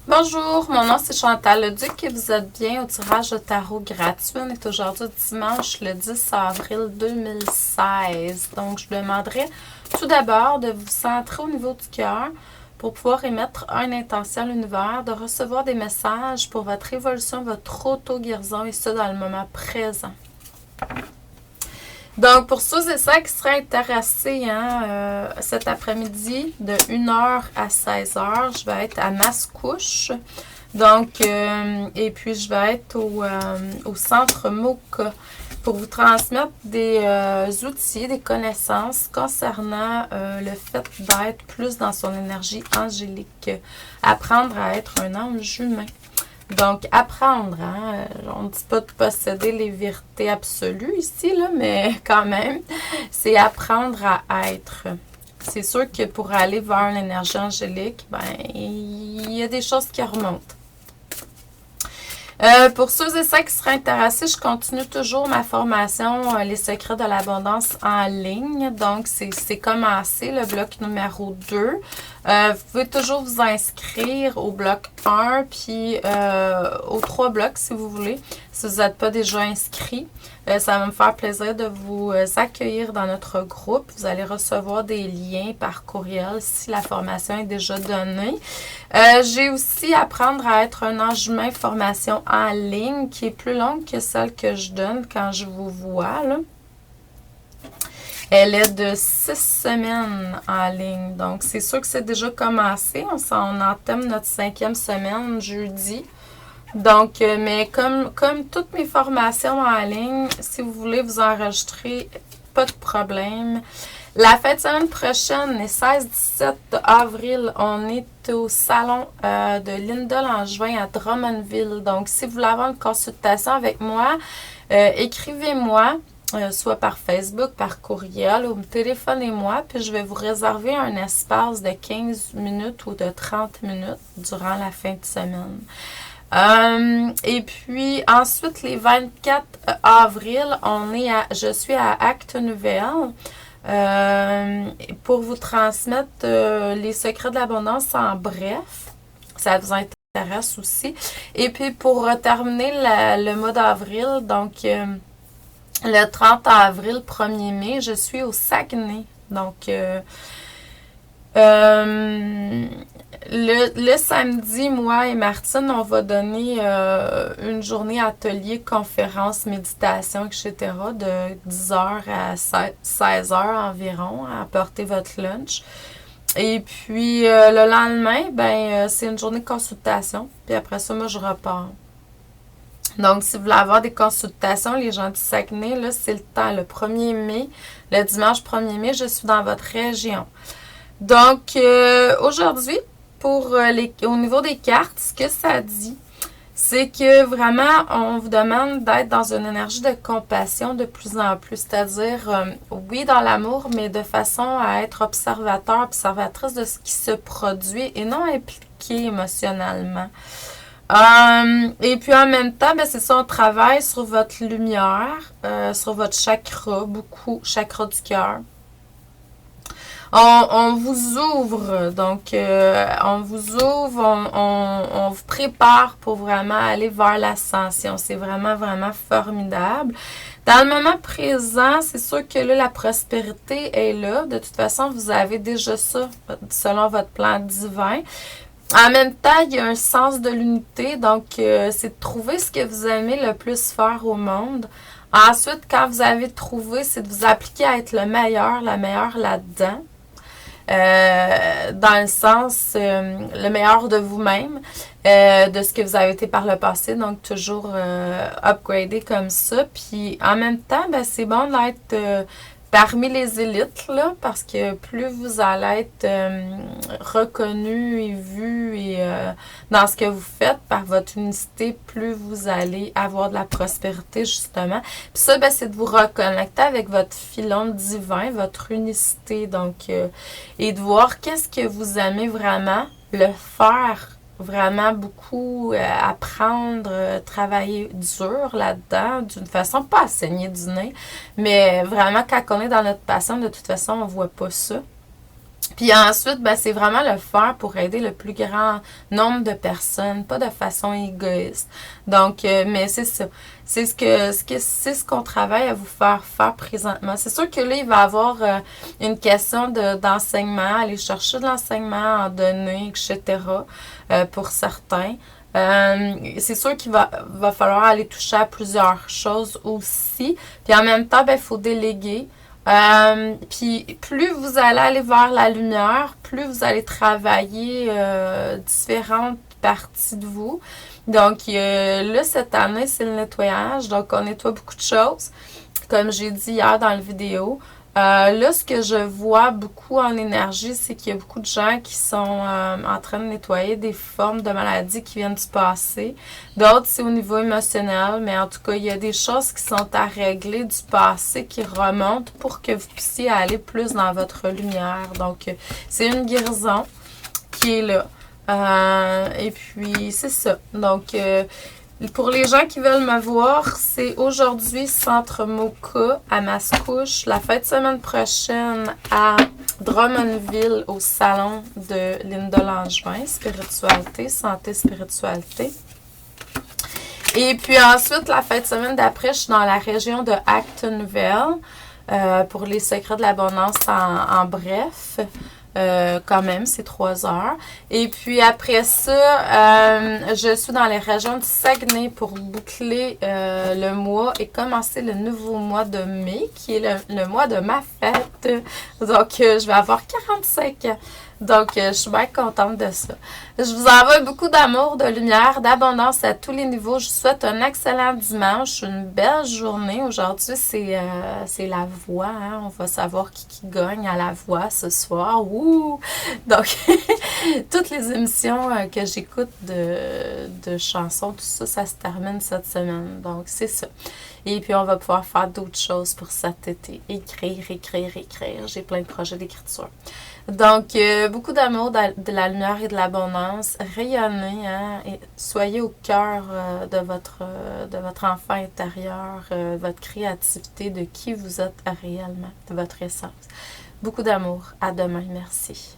Bonjour, mon nom c'est Chantal Leduc et vous êtes bien au tirage de tarot gratuit. On est aujourd'hui dimanche le 10 avril 2016. Donc, je vous demanderai tout d'abord de vous centrer au niveau du cœur pour pouvoir émettre une intention à l'univers, de recevoir des messages pour votre évolution, votre auto-guérison et ce dans le moment présent. Donc, pour ceux et celles qui seraient intéressés, cet après-midi, de 1h à 16h, je vais être à Mascouche. Donc, et puis je vais être au centre MOCA pour vous transmettre des outils, des connaissances concernant le fait d'être plus dans son énergie angélique. Apprendre à être un ange humain. Donc, apprendre, on ne dit pas de posséder les vérités absolues ici, là, mais quand même, c'est apprendre à être. C'est sûr que pour aller vers l'énergie angélique, ben, il y a des choses qui remontent. Pour ceux et celles qui seraient intéressés, je continue toujours ma formation Les secrets de l'abondance en ligne. Donc, c'est commencé, le bloc numéro 2. Vous pouvez toujours vous inscrire au bloc 1, puis aux 3 blocs si vous voulez, si vous n'êtes pas déjà inscrit. Ça va me faire plaisir de vous accueillir dans notre groupe. Vous allez recevoir des liens par courriel si la formation est déjà donnée. J'ai aussi Apprendre à être un ange humain formation en ligne qui est plus longue que celle que je donne quand je vous vois, là. Elle est de 6 semaines en ligne. Donc, c'est sûr que c'est déjà commencé. On entame notre 5e semaine jeudi. Donc, mais comme toutes mes formations en ligne, si vous voulez vous enregistrer, pas de problème. La fin de semaine prochaine, les 16-17 avril, on est au salon de Linda Langevin à Drummondville. Donc, si vous voulez avoir une consultation avec moi, écrivez-moi. Soit par Facebook, par courriel, ou téléphonez-moi, puis je vais vous réserver un espace de 15 minutes ou de 30 minutes durant la fin de semaine. Et puis ensuite, les 24 avril, je suis à Acte Nouvelle pour vous transmettre les secrets de l'abondance en bref. Ça vous intéresse aussi. Et puis pour terminer le mois d'avril, donc le 30 avril, 1er mai, je suis au Saguenay. Donc, le samedi, moi et Martine, on va donner une journée atelier, conférence, méditation, etc. de 10h à 16h environ, à apporter votre lunch. Et puis, le lendemain, c'est une journée de consultation. Puis après ça, moi, je repars. Donc, si vous voulez avoir des consultations, les gens du Saguenay, là, c'est le temps. Le 1er mai, le dimanche 1er mai, je suis dans votre région. Donc, aujourd'hui, au niveau des cartes, ce que ça dit, c'est que vraiment, on vous demande d'être dans une énergie de compassion de plus en plus. C'est-à-dire, oui, dans l'amour, mais de façon à être observatrice de ce qui se produit et non impliqué émotionnellement. Et puis en même temps, c'est ça, on travaille sur votre lumière, sur votre chakra, beaucoup, chakra du cœur. On vous ouvre, donc on vous ouvre, on vous prépare pour vraiment aller vers l'ascension. C'est vraiment, vraiment formidable. Dans le moment présent, c'est sûr que là, la prospérité est là. De toute façon, vous avez déjà ça selon votre plan divin. En même temps, il y a un sens de l'unité, donc c'est de trouver ce que vous aimez le plus faire au monde. Ensuite, quand vous avez trouvé, c'est de vous appliquer à être la meilleure là-dedans. Dans le sens, le meilleur de vous-même, de ce que vous avez été par le passé, donc toujours upgrader comme ça. Puis en même temps, c'est bon d'être parmi les élites, là, parce que plus vous allez être reconnu et vu et dans ce que vous faites par votre unicité, plus vous allez avoir de la prospérité, justement. Puis ça, c'est de vous reconnecter avec votre filon divin, votre unicité, donc, et de voir qu'est-ce que vous aimez vraiment, le faire vraiment beaucoup, apprendre, travailler dur là-dedans, d'une façon pas à saigner du nez, mais vraiment quand on est dans notre passion, de toute façon, on voit pas ça. Puis ensuite, ben, c'est vraiment le faire pour aider le plus grand nombre de personnes, pas de façon égoïste. Donc, mais c'est ça. C'est ce qu'on travaille à vous faire faire présentement. C'est sûr que là, il va y avoir une question d'enseignement, aller chercher de l'enseignement, en donner, etc. Pour certains. C'est sûr qu'il va falloir aller toucher à plusieurs choses aussi. Puis en même temps, ben, il faut déléguer. Puis plus vous allez aller vers la lumière, plus vous allez travailler différentes parties de vous. Donc là, cette année, c'est le nettoyage. Donc, on nettoie beaucoup de choses, comme j'ai dit hier dans la vidéo. Là, ce que je vois beaucoup en énergie, c'est qu'il y a beaucoup de gens qui sont en train de nettoyer des formes de maladies qui viennent du passé. D'autres, c'est au niveau émotionnel, mais en tout cas, il y a des choses qui sont à régler du passé qui remontent pour que vous puissiez aller plus dans votre lumière. Donc, c'est une guérison qui est là. Et puis, c'est ça. Donc, pour les gens qui veulent me voir, c'est aujourd'hui Centre Moka à Mascouche, la fin de semaine prochaine à Drummondville au salon de Linda Langevin, spiritualité, santé, spiritualité. Et puis ensuite, la fin de semaine d'après, je suis dans la région de Actonville pour les secrets de l'abondance en bref. Quand même, c'est 3 heures. Et puis après ça, je suis dans les régions du Saguenay pour boucler le mois et commencer le nouveau mois de mai, qui est le mois de ma fête. Donc, je vais avoir 45 ans. Donc, je suis bien contente de ça. Je vous envoie beaucoup d'amour, de lumière, d'abondance à tous les niveaux. Je vous souhaite un excellent dimanche, une belle journée. Aujourd'hui, c'est la voix. Hein? On va savoir qui gagne à la voix ce soir. Ouh! Donc, toutes les émissions que j'écoute de chansons, tout ça, ça se termine cette semaine. Donc, c'est ça. Et puis, on va pouvoir faire d'autres choses pour cet été. Écrire. J'ai plein de projets d'écriture. Donc, beaucoup d'amour, de la lumière et de l'abondance. Rayonnez, hein, et soyez au cœur de votre enfant intérieur, votre créativité, de qui vous êtes réellement, de votre essence. Beaucoup d'amour. À demain. Merci.